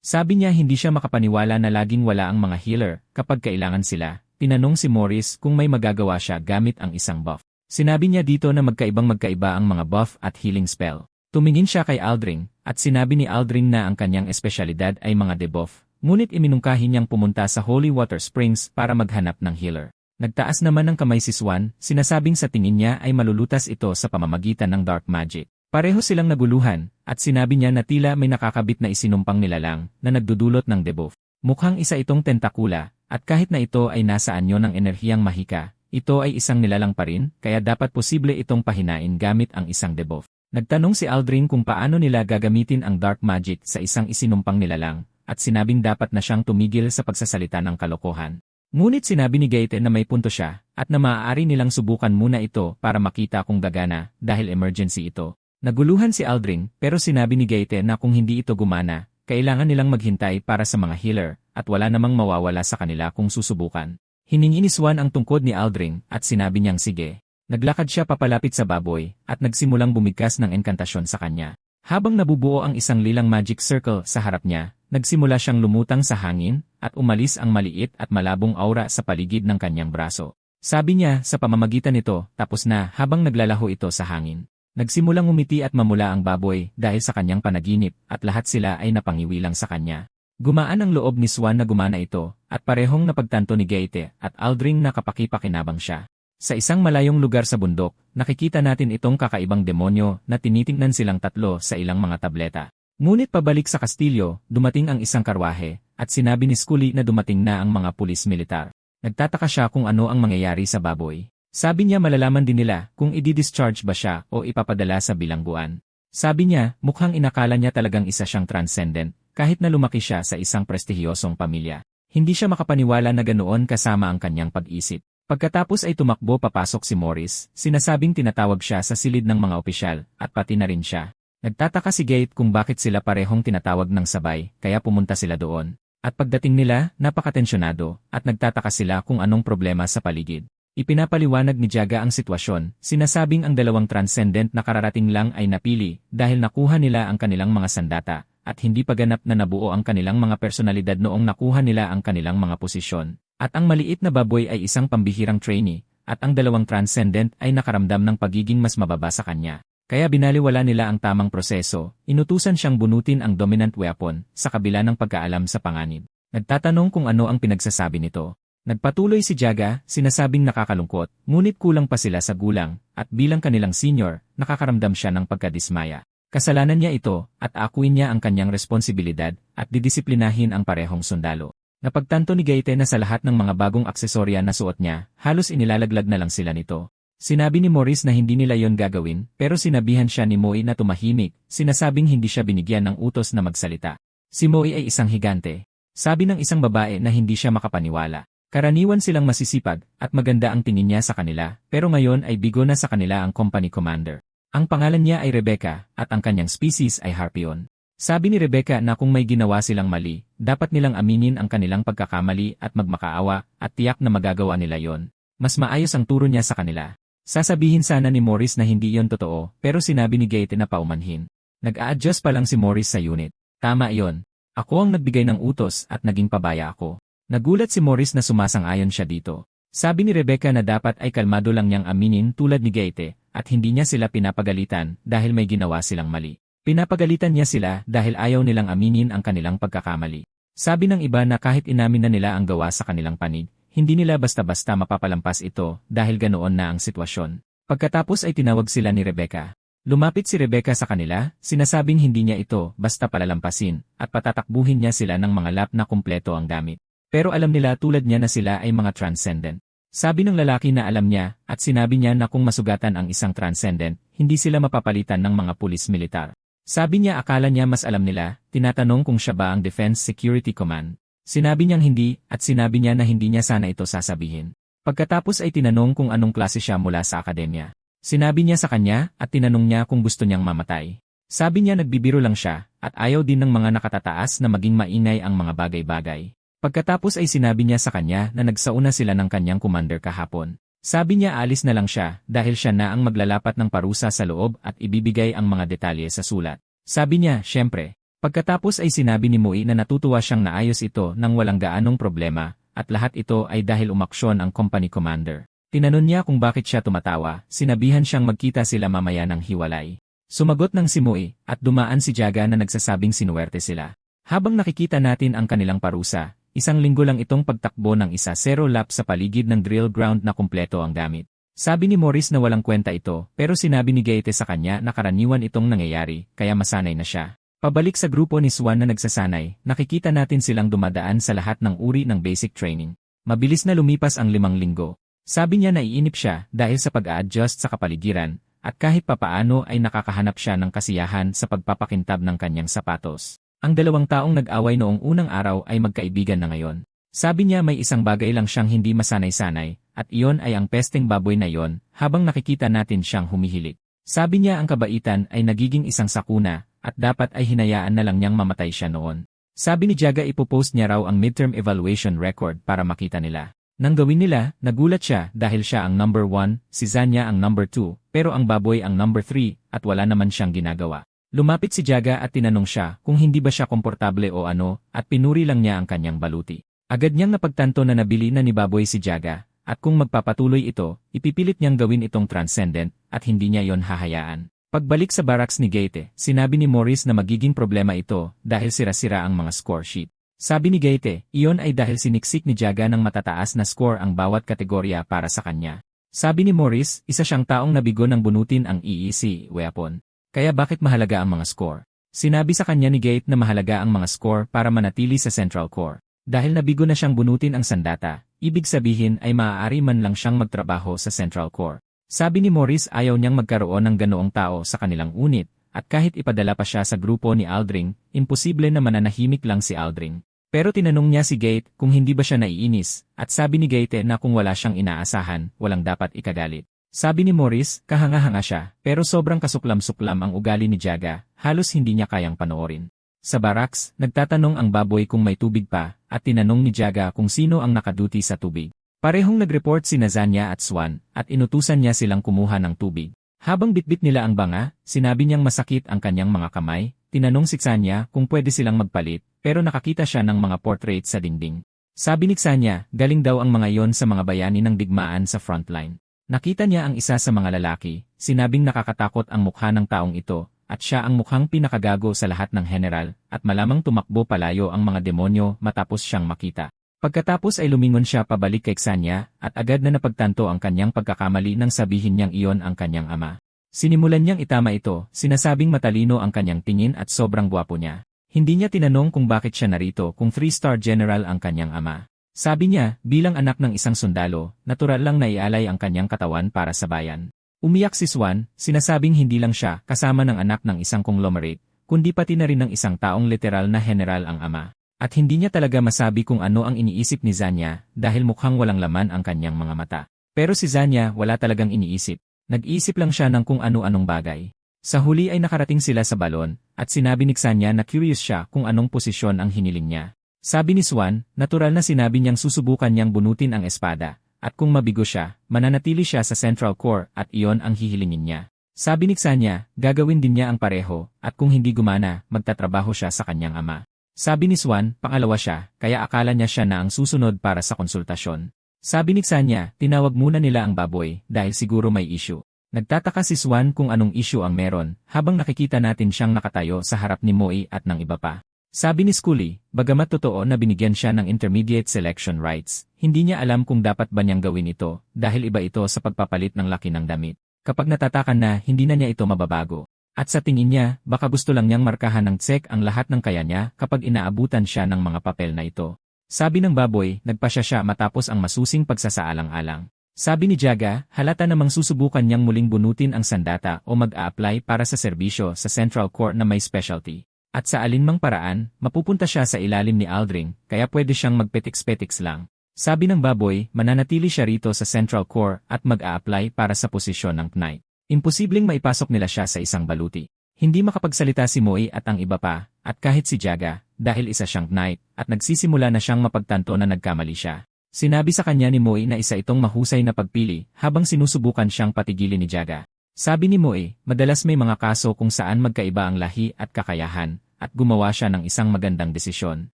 Sabi niya hindi siya makapaniwala na laging wala ang mga healer kapag kailangan sila. Tinanong si Morris kung may magagawa siya gamit ang isang buff. Sinabi niya dito na magkaiba ang mga buff at healing spell. Tumingin siya kay Aldring, at sinabi ni Aldring na ang kanyang espesyalidad ay mga debuff, ngunit iminungkahi niyang pumunta sa Holy Water Springs para maghanap ng healer. Nagtaas naman ng kamay si Swan, sinasabing sa tingin niya ay malulutas ito sa pamamagitan ng dark magic. Pareho silang naguluhan, at sinabi niya na tila may nakakabit na isinumpang nilalang na nagdudulot ng debuff. Mukhang isa itong tentakula. At kahit na ito ay nasa anyo ng enerhiyang mahika, ito ay isang nilalang pa rin, kaya dapat posible itong pahinain gamit ang isang debuff. Nagtanong si Aldrin kung paano nila gagamitin ang dark magic sa isang isinumpang nilalang, at sinabing dapat na siyang tumigil sa pagsasalita ng kalokohan. Ngunit sinabi ni Gaete na may punto siya, at na maaari nilang subukan muna ito para makita kung gagana, dahil emergency ito. Naguluhan si Aldrin, pero sinabi ni Gaete na kung hindi ito gumana, kailangan nilang maghintay para sa mga healer, at wala namang mawawala sa kanila kung susubukan. Hiningi ni Swan ang tungkod ni Aldring, at sinabi niyang sige. Naglakad siya papalapit sa baboy, at nagsimulang bumigkas ng enkantasyon sa kanya. Habang nabubuo ang isang lilang magic circle sa harap niya, nagsimula siyang lumutang sa hangin, at umalis ang maliit at malabong aura sa paligid ng kanyang braso. Sabi niya sa pamamagitan nito, tapos na habang naglalaho ito sa hangin. Nagsimulang umiti at mamula ang baboy dahil sa kanyang panaginip, at lahat sila ay napangiwilang sa kanya. Gumaan ang loob ni Swan na gumana ito, at parehong napagtanto ni Gaete at Aldring na kapakipakinabang siya. Sa isang malayong lugar sa bundok, nakikita natin itong kakaibang demonyo na tinitingnan silang tatlo sa ilang mga tableta. Ngunit pabalik sa kastilyo, dumating ang isang karwahe, at sinabi ni Scully na dumating na ang mga pulis militar. Nagtataka siya kung ano ang mangyayari sa baboy. Sabi niya malalaman din nila kung i-discharge ba siya o ipapadala sa bilangguan. Sabi niya, mukhang inakala niya talagang isa siyang transcendent, kahit na lumaki siya sa isang prestihiyosong pamilya. Hindi siya makapaniwala na ganoon kasama ang kanyang pag-isip. Pagkatapos ay tumakbo papasok si Morris, sinasabing tinatawag siya sa silid ng mga opisyal, at pati na rin siya. Nagtataka si Gaete kung bakit sila parehong tinatawag ng sabay, kaya pumunta sila doon. At pagdating nila, napakatensyonado, at nagtataka sila kung anong problema sa paligid. Ipinapaliwanag ni Jaga ang sitwasyon, sinasabing ang dalawang transcendent na kararating lang ay napili dahil nakuha nila ang kanilang mga sandata, at hindi pa ganap na nabuo ang kanilang mga personalidad noong nakuha nila ang kanilang mga posisyon. At ang maliit na baboy ay isang pambihirang trainee, at ang dalawang transcendent ay nakaramdam ng pagiging mas mababa sa kanya. Kaya binaliwala nila ang tamang proseso, inutusan siyang bunutin ang dominant weapon sa kabila ng pagkaalam sa panganib. Nagtatanong kung ano ang pinagsasabi nito. Nagpatuloy si Jaga, sinasabing nakakalungkot, ngunit kulang pa sila sa gulang, at bilang kanilang senior, nakakaramdam siya ng pagkadismaya. Kasalanan niya ito, at akuin niya ang kanyang responsibilidad, at didisiplinahin ang parehong sundalo. Napagtanto ni Gaite na sa lahat ng mga bagong aksesorya na suot niya, halos inilalaglag na lang sila nito. Sinabi ni Maurice na hindi nila yon gagawin, pero sinabihan siya ni Moe na tumahimik, sinasabing hindi siya binigyan ng utos na magsalita. Si Moe ay isang higante. Sabi ng isang babae na hindi siya makapaniwala. Karaniwan silang masisipag, at maganda ang tingin niya sa kanila, pero ngayon ay bigo na sa kanila ang company commander. Ang pangalan niya ay Rebecca, at ang kanyang species ay Harpion. Sabi ni Rebecca na kung may ginawa silang mali, dapat nilang aminin ang kanilang pagkakamali at magmakaawa, at tiyak na magagawa nila yon. Mas maayos ang turo niya sa kanila. Sasabihin sana ni Maurice na hindi yon totoo, pero sinabi ni Gaite na paumanhin. Nag-a-adjust pa lang si Maurice sa unit. Tama yon. Ako ang nagbigay ng utos at naging pabaya ako. Nagulat si Maurice na sumasang-ayon siya dito. Sabi ni Rebecca na dapat ay kalmado lang niyang aminin tulad ni Gaite, at hindi niya sila pinapagalitan dahil may ginawa silang mali. Pinapagalitan niya sila dahil ayaw nilang aminin ang kanilang pagkakamali. Sabi ng iba na kahit inamin na nila ang gawa sa kanilang panig, hindi nila basta-basta mapapalampas ito dahil ganoon na ang sitwasyon. Pagkatapos ay tinawag sila ni Rebecca. Lumapit si Rebecca sa kanila, sinasabing hindi niya ito basta palalampasin, at patatakbuhin niya sila ng mga lap na kumpleto ang gamit. Pero alam nila tulad niya na sila ay mga transcendent. Sabi ng lalaki na alam niya, at sinabi niya na kung masugatan ang isang transcendent, hindi sila mapapalitan ng mga pulis militar. Sabi niya akala niya mas alam nila, tinatanong kung siya ba ang Defense Security Command. Sinabi niyang hindi, at sinabi niya na hindi niya sana ito sasabihin. Pagkatapos ay tinanong kung anong klase siya mula sa akademya. Sinabi niya sa kanya, at tinanong niya kung gusto niyang mamatay. Sabi niya nagbibiro lang siya, at ayaw din ng mga nakatataas na maging maingay ang mga bagay-bagay. Pagkatapos ay sinabi niya sa kanya na nagsauna sila ng kanyang commander kahapon. Sabi niya alis na lang siya dahil siya na ang maglalapat ng parusa sa loob at ibibigay ang mga detalye sa sulat. Sabi niya, syempre. Pagkatapos ay sinabi ni Moe na natutuwa siyang naayos ito nang walang gaanong problema, at lahat ito ay dahil umaksyon ang company commander. Tinanong niya kung bakit siya tumatawa, sinabihan siyang magkita sila mamaya ng hiwalay. Sumagot ng si Moe, at dumaan si Jaga na nagsasabing sinuwerte sila. Habang nakikita natin ang kanilang parusa, isang linggo lang itong pagtakbo ng 1-0 lap sa paligid ng drill ground na kumpleto ang gamit. Sabi ni Maurice na walang kwenta ito, pero sinabi ni Gaite sa kanya na karaniwan itong nangyayari, kaya masanay na siya. Pabalik sa grupo ni Swan na nagsasanay, nakikita natin silang dumadaan sa lahat ng uri ng basic training. Mabilis na lumipas ang 5 linggo. Sabi niya naiinip siya dahil sa pag-a-adjust sa kapaligiran, at kahit papaano ay nakakahanap siya ng kasiyahan sa pagpapakintab ng kanyang sapatos. Ang 2 taong nag-away noong unang araw ay magkaibigan na ngayon. Sabi niya may isang bagay lang siyang hindi masanay-sanay, at iyon ay ang pesteng baboy na iyon, habang nakikita natin siyang humihilik. Sabi niya ang kabaitan ay nagiging isang sakuna, at dapat ay hinayaan na lang niyang mamatay siya noon. Sabi ni Jaga ipopost niya raw ang midterm evaluation record para makita nila. Nang gawin nila, nagulat siya dahil siya ang number 1, si Zanya ang number 2, pero ang baboy ang number 3, at wala naman siyang ginagawa. Lumapit si Jaga at tinanong siya kung hindi ba siya komportable o ano, at pinuri lang niya ang kanyang baluti. Agad niyang napagtanto na nabili na ni baboy si Jaga, at kung magpapatuloy ito, ipipilit niyang gawin itong transcendent, at hindi niya yon hahayaan. Pagbalik sa barracks ni Gaite, sinabi ni Maurice na magiging problema ito dahil sira-sira ang mga score sheet. Sabi ni Gaite, iyon ay dahil siniksik ni Jaga ng matataas na score ang bawat kategorya para sa kanya. Sabi ni Maurice, isa siyang taong nabigo ng bunutin ang EEC weapon. Kaya bakit mahalaga ang mga score? Sinabi sa kanya ni Gaite na mahalaga ang mga score para manatili sa Central Core. Dahil nabigo na siyang bunutin ang sandata, ibig sabihin ay maaari man lang siyang magtrabaho sa Central Core. Sabi ni Maurice ayaw niyang magkaroon ng ganoong tao sa kanilang unit, at kahit ipadala pa siya sa grupo ni Aldring, imposible na mananahimik lang si Aldring. Pero tinanong niya si Gaite kung hindi ba siya naiinis, at sabi ni Gaite na kung wala siyang inaasahan, walang dapat ikagalit. Sabi ni Maurice, kahanga-hanga siya, pero sobrang kasuklam-suklam ang ugali ni Jaga, halos hindi niya kayang panoorin. Sa barracks, nagtatanong ang baboy kung may tubig pa, at tinanong ni Jaga kung sino ang nakaduty sa tubig. Parehong nag-report si Zanya at Swan, at inutusan niya silang kumuha ng tubig. Habang bitbit nila ang banga, sinabi niyang masakit ang kanyang mga kamay, tinanong si Xanya kung pwede silang magpalit, pero nakakita siya ng mga portrait sa dingding. Sabi ni Xanya, galing daw ang mga yon sa mga bayani ng digmaan sa frontline. Nakita niya ang isa sa mga lalaki, sinabing nakakatakot ang mukha ng taong ito, at siya ang mukhang pinakagago sa lahat ng general, at malamang tumakbo palayo ang mga demonyo matapos siyang makita. Pagkatapos ay lumingon siya pabalik kay Xanya, at agad na napagtanto ang kanyang pagkakamali nang sabihin niyang iyon ang kanyang ama. Sinimulan niyang itama ito, sinasabing matalino ang kanyang tingin at sobrang gwapo niya. Hindi niya tinanong kung bakit siya narito kung 3-star general ang kanyang ama. Sabi niya, bilang anak ng isang sundalo, natural lang na ialay ang kanyang katawan para sa bayan. Umiyak si Swan, sinasabing hindi lang siya kasama ng anak ng isang conglomerate, kundi pati na rin ng isang taong literal na general ang ama. At hindi niya talaga masabi kung ano ang iniisip ni Xanya dahil mukhang walang laman ang kanyang mga mata. Pero si Xanya wala talagang iniisip. Nag-iisip lang siya ng kung ano-anong bagay. Sa huli ay nakarating sila sa balon, at sinabi ni Xanya na curious siya kung anong posisyon ang hiniling niya. Sabi ni Swan, natural na sinabi niyang susubukan niyang bunutin ang espada, at kung mabigo siya, mananatili siya sa Central Core at iyon ang hihilingin niya. Sabi ni Xanya, gagawin din niya ang pareho, at kung hindi gumana, magtatrabaho siya sa kanyang ama. Sabi ni Swan, pangalawa siya, kaya akala niya siya na ang susunod para sa konsultasyon. Sabi ni Xanya, tinawag muna nila ang baboy dahil siguro may issue. Nagtataka si Swan kung anong issue ang meron, habang nakikita natin siyang nakatayo sa harap ni Moe at ng iba pa. Sabi ni Scully, bagamat totoo na binigyan siya ng intermediate selection rights, hindi niya alam kung dapat ba niyang gawin ito dahil iba ito sa pagpapalit ng laki ng damit. Kapag natatakan na, hindi na niya ito mababago. At sa tingin niya, baka gusto lang niyang markahan ng tsek ang lahat ng kaya niya kapag inaabutan siya ng mga papel na ito. Sabi ng baboy, nagpasya siya matapos ang masusing pagsasaalang-alang. Sabi ni Jaga, halata namang susubukan niyang muling bunutin ang sandata o mag-a-apply para sa serbisyo sa Central Core na may specialty. At sa alinmang paraan, mapupunta siya sa ilalim ni Aldring, kaya pwede siyang magpetiks-petiks lang. Sabi ng baboy, mananatili siya rito sa Central Core at mag-a-apply para sa posisyon ng Knight. Imposibleng maipasok nila siya sa isang baluti. Hindi makapagsalita si Moe at ang iba pa, at kahit si Jaga, dahil isa siyang Knight, at nagsisimula na siyang mapagtanto na nagkamali siya. Sinabi sa kanya ni Moe na isa itong mahusay na pagpili habang sinusubukan siyang patigilin ni Jaga. Sabi ni Moe, madalas may mga kaso kung saan magkaiba ang lahi at kakayahan, at gumawa siya ng isang magandang desisyon.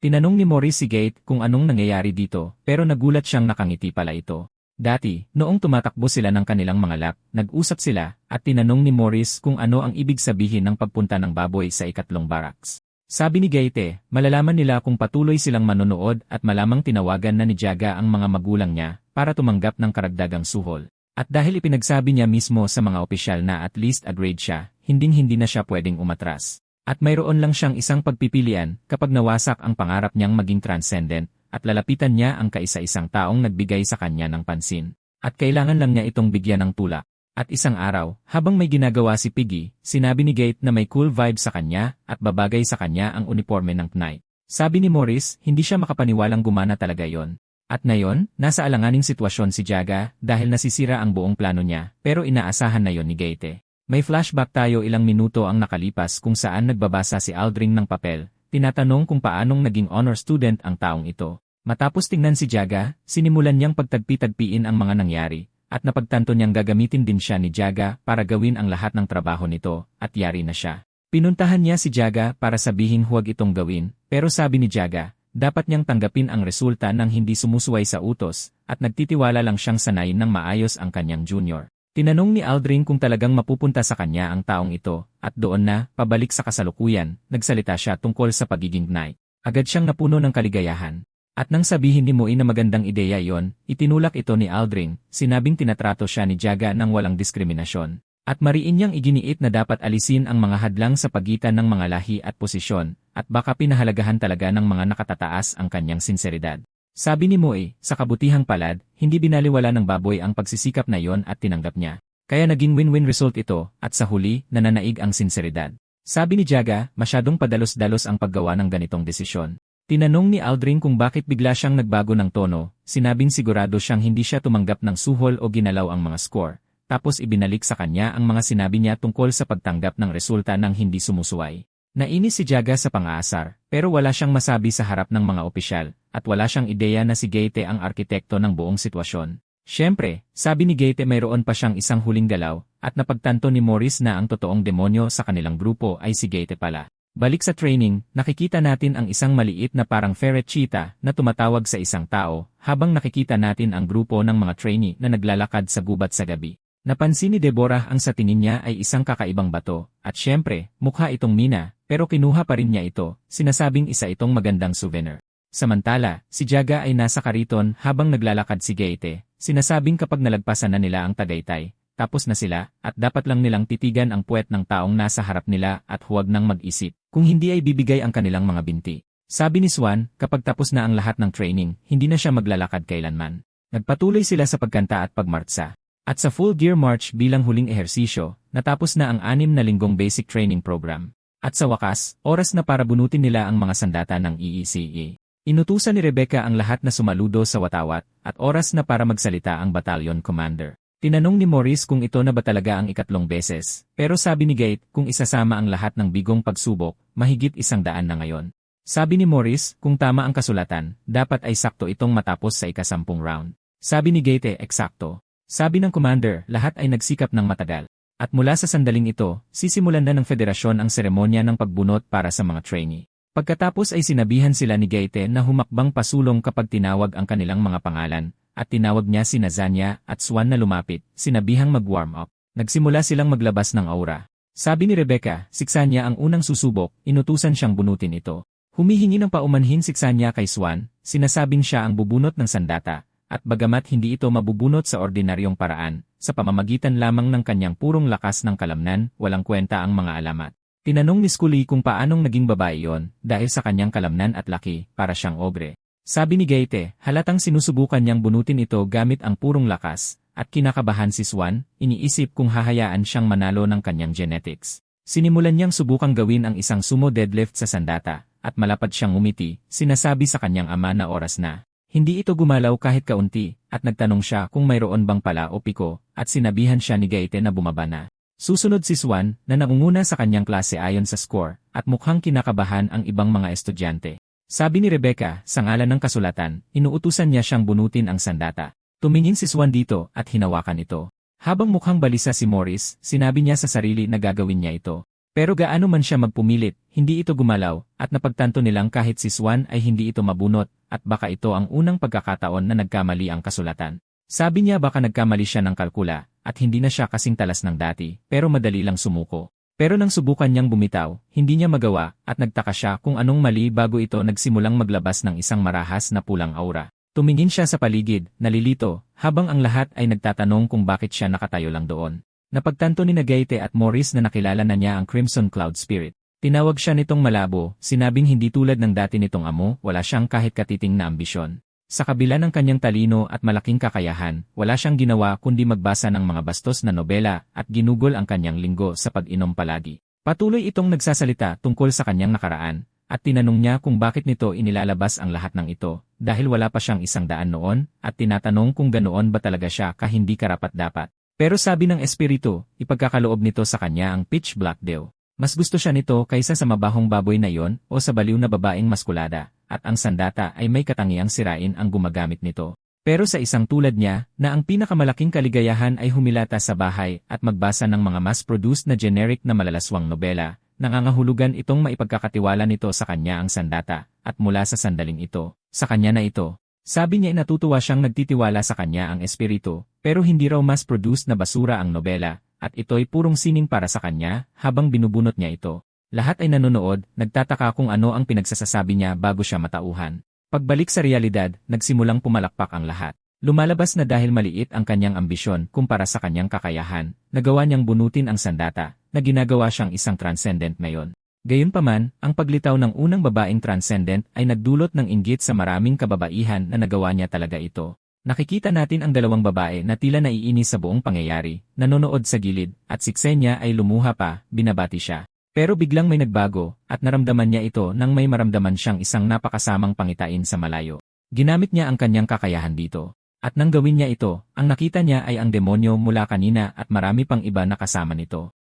Tinanong ni Morris si Gate kung anong nangyayari dito, pero nagulat siyang nakangiti pala ito. Dati, noong tumatakbo sila ng kanilang mga lap, nag-usap sila, at tinanong ni Morris kung ano ang ibig sabihin ng pagpunta ng baboy sa ikatlong barracks. Sabi ni Gate, malalaman nila kung patuloy silang manonood at malamang tinawagan na ni Jaga ang mga magulang niya para tumanggap ng karagdagang suhol. At dahil ipinagsabi niya mismo sa mga opisyal na at least a grade siya, hinding-hindi na siya pwedeng umatras. At mayroon lang siyang isang pagpipilian kapag nawasak ang pangarap niyang maging transcendent at lalapitan niya ang kaisa-isang taong nagbigay sa kanya ng pansin. At kailangan lang niya itong bigyan ng tulak. At isang araw, habang may ginagawa si Piggy, sinabi ni Gate na may cool vibe sa kanya at babagay sa kanya ang uniforme ng Knight. Sabi ni Morris, hindi siya makapaniwalang gumana talaga yon. At ngayon, nasa alanganing sitwasyon si Jaga dahil nasisira ang buong plano niya, pero inaasahan na yon ni Gate. May flashback tayo ilang minuto ang nakalipas kung saan nagbabasa si Aldring ng papel, tinatanong kung paanong naging honor student ang taong ito. Matapos tingnan si Jaga, sinimulan niyang pagtagpi-tagpiin ang mga nangyari, at napagtanto niyang gagamitin din siya ni Jaga para gawin ang lahat ng trabaho nito, at yari na siya. Pinuntahan niya si Jaga para sabihin huwag itong gawin, pero sabi ni Jaga, dapat niyang tanggapin ang resulta ng hindi sumusuway sa utos, at nagtitiwala lang siyang sanayin ng maayos ang kanyang junior. Tinanong ni Aldring kung talagang mapupunta sa kanya ang taong ito, at doon na, pabalik sa kasalukuyan, nagsalita siya tungkol sa pagiging Knight. Agad siyang napuno ng kaligayahan. At nang sabihin ni Moe na magandang ideya iyon, itinulak ito ni Aldring, sinabing tinatrato siya ni Jaga ng walang diskriminasyon. At mariin niyang iginiit na dapat alisin ang mga hadlang sa pagitan ng mga lahi at posisyon, at baka pinahalagahan talaga ng mga nakatataas ang kanyang sinseridad. Sabi ni Moe, sa kabutihang palad, hindi binaliwala ng baboy ang pagsisikap na iyon at tinanggap niya. Kaya naging win-win result ito, at sa huli, nananaig ang sinseridad. Sabi ni Jaga, masyadong padalos-dalos ang paggawa ng ganitong desisyon. Tinanong ni Aldring kung bakit bigla siyang nagbago ng tono, sinabing sigurado siyang hindi siya tumanggap ng suhol o ginalaw ang mga score, tapos ibinalik sa kanya ang mga sinabi niya tungkol sa pagtanggap ng resulta ng hindi sumusuway. Nainis si Jaga sa pang-aasar, pero wala siyang masabi sa harap ng mga opisyal, at wala siyang ideya na si Gate ang arkitekto ng buong sitwasyon. Siyempre, sabi ni Gate mayroon pa siyang isang huling galaw, at napagtanto ni Morris na ang totoong demonyo sa kanilang grupo ay si Gate pala. Balik sa training, nakikita natin ang isang maliit na parang ferret cheetah na tumatawag sa isang tao, habang nakikita natin ang grupo ng mga trainee na naglalakad sa gubat sa gabi. Napansin ni Deborah ang sa tingin niya ay isang kakaibang bato, at syempre, mukha itong mina, pero kinuha pa rin niya ito, sinasabing isa itong magandang souvenir. Samantala, si Jaga ay nasa kariton habang naglalakad si Gaete, sinasabing kapag nalagpasan na nila ang Tagaytay, tapos na sila, at dapat lang nilang titigan ang puwet ng taong nasa harap nila at huwag nang mag-isip, kung hindi ay bibigay ang kanilang mga binti. Sabi ni Swan, kapag tapos na ang lahat ng training, hindi na siya maglalakad kailanman. Nagpatuloy sila sa pagkanta at pagmartsa. At sa full gear march bilang huling ehersisyo, natapos na ang 6 na linggong basic training program. At sa wakas, oras na para bunutin nila ang mga sandata ng EECA. Inutusan ni Rebecca ang lahat na sumaludo sa watawat, at oras na para magsalita ang battalion commander. Tinanong ni Maurice kung ito na ba talaga ang ikatlong beses, pero sabi ni Gate kung isasama ang lahat ng bigong pagsubok, mahigit 100 na ngayon. Sabi ni Maurice kung tama ang kasulatan, dapat ay sakto itong matapos sa ika-10 round. Sabi ni Gate eksakto. Sabi ng commander, lahat ay nagsikap ng matagal. At mula sa sandaling ito, sisimulan na ng federasyon ang seremonya ng pagbunot para sa mga trainee. Pagkatapos ay sinabihan sila ni Gaete na humakbang pasulong kapag tinawag ang kanilang mga pangalan, at tinawag niya si Nazania at Swan na lumapit, sinabihang mag-warm up. Nagsimula silang maglabas ng aura. Sabi ni Rebecca, siksa niya ang unang susubok, inutusan siyang bunutin ito. Humihingi ng paumanhin siksa niya kay Swan, sinasabing siya ang bubunot ng sandata, at bagamat hindi ito mabubunot sa ordinaryong paraan, sa pamamagitan lamang ng kanyang purong lakas ng kalamnan, walang kwenta ang mga alamat. Tinanong ni Scully kung paanong naging babae yon, dahil sa kanyang kalamnan at laki, para siyang ogre. Sabi ni Gaete, halatang sinusubukan niyang bunutin ito gamit ang purong lakas, at kinakabahan si Swan, iniisip kung hahayaan siyang manalo ng kanyang genetics. Sinimulan niyang subukang gawin ang isang sumo deadlift sa sandata, at malapad siyang umiti, sinasabi sa kanyang ama na oras na. Hindi ito gumalaw kahit kaunti, at nagtanong siya kung mayroon bang pala o piko, at sinabihan siya ni Gaete na bumaba na. Susunod si Swan, na nangunguna sa kanyang klase ayon sa score, at mukhang kinakabahan ang ibang mga estudyante. Sabi ni Rebecca, sa ngalan ng kasulatan, inuutusan niya siyang bunutin ang sandata. Tumingin si Swan dito at hinawakan ito. Habang mukhang balisa si Maurice, sinabi niya sa sarili na gagawin niya ito. Pero gaano man siya magpumilit, hindi ito gumalaw, at napagtanto nilang kahit si Swan ay hindi ito mabunot, at baka ito ang unang pagkakataon na nagkamali ang kasulatan. Sabi niya baka nagkamali siya ng kalkula, at hindi na siya kasing talas ng dati, pero madali lang sumuko. Pero nang subukan niyang bumitaw, hindi niya magawa, at nagtaka siya kung anong mali bago ito nagsimulang maglabas ng isang marahas na pulang aura. Tumingin siya sa paligid, nalilito, habang ang lahat ay nagtatanong kung bakit siya nakatayo lang doon. Napagtanto ni Gaete at Maurice na nakilala na niya ang Crimson Cloud Spirit. Tinawag siya nitong malabo, sinabing hindi tulad ng dati nitong amo, wala siyang kahit katiting na ambisyon. Sa kabila ng kanyang talino at malaking kakayahan, wala siyang ginawa kundi magbasa ng mga bastos na nobela at ginugol ang kanyang linggo sa pag-inom palagi. Patuloy itong nagsasalita tungkol sa kanyang nakaraan, at tinanong niya kung bakit nito inilalabas ang lahat ng ito, dahil wala pa siyang 100 noon, at tinatanong kung ganoon ba talaga siya hindi karapat-dapat. Pero sabi ng espiritu, ipagkakaloob nito sa kanya ang pitch black dew. Mas gusto siya nito kaysa sa mabahong baboy na yon o sa baliw na babaeng maskulada, at ang sandata ay may katangiang sirain ang gumagamit nito. Pero sa isang tulad niya, na ang pinakamalaking kaligayahan ay humilata sa bahay at magbasa ng mga mass-produced na generic na malalaswang nobela, nangangahulugan itong maipagkakatiwala nito sa kanya ang sandata, at mula sa sandaling ito, sa kanya na ito. Sabi niya natutuwa siyang nagtitiwala sa kanya ang espiritu, pero hindi raw mass-produced na basura ang nobela, at ito'y purong sining para sa kanya habang binubunot niya ito. Lahat ay nanonood, nagtataka kung ano ang pinagsasasabi niya bago siya matauhan. Pagbalik sa realidad, nagsimulang pumalakpak ang lahat. Lumalabas na dahil maliit ang kanyang ambisyon kumpara sa kanyang kakayahan, nagawa niyang bunutin ang sandata, na ginagawa siyang isang transcendent ngayon. Gayunpaman, ang paglitaw ng unang babaeng transcendent ay nagdulot ng inggit sa maraming kababaihan na nagawa niya talaga ito. Nakikita natin ang dalawang babae na tila naiinis sa buong pangyayari, nanonood sa gilid, at si Xenia ay lumuha pa, binabati siya. Pero biglang may nagbago, at naramdaman niya ito nang may maramdaman siyang isang napakasamang pangitain sa malayo. Ginamit niya ang kanyang kakayahan dito. At nang gawin niya ito, ang nakita niya ay ang demonyo mula kanina at marami pang iba na kasama nito.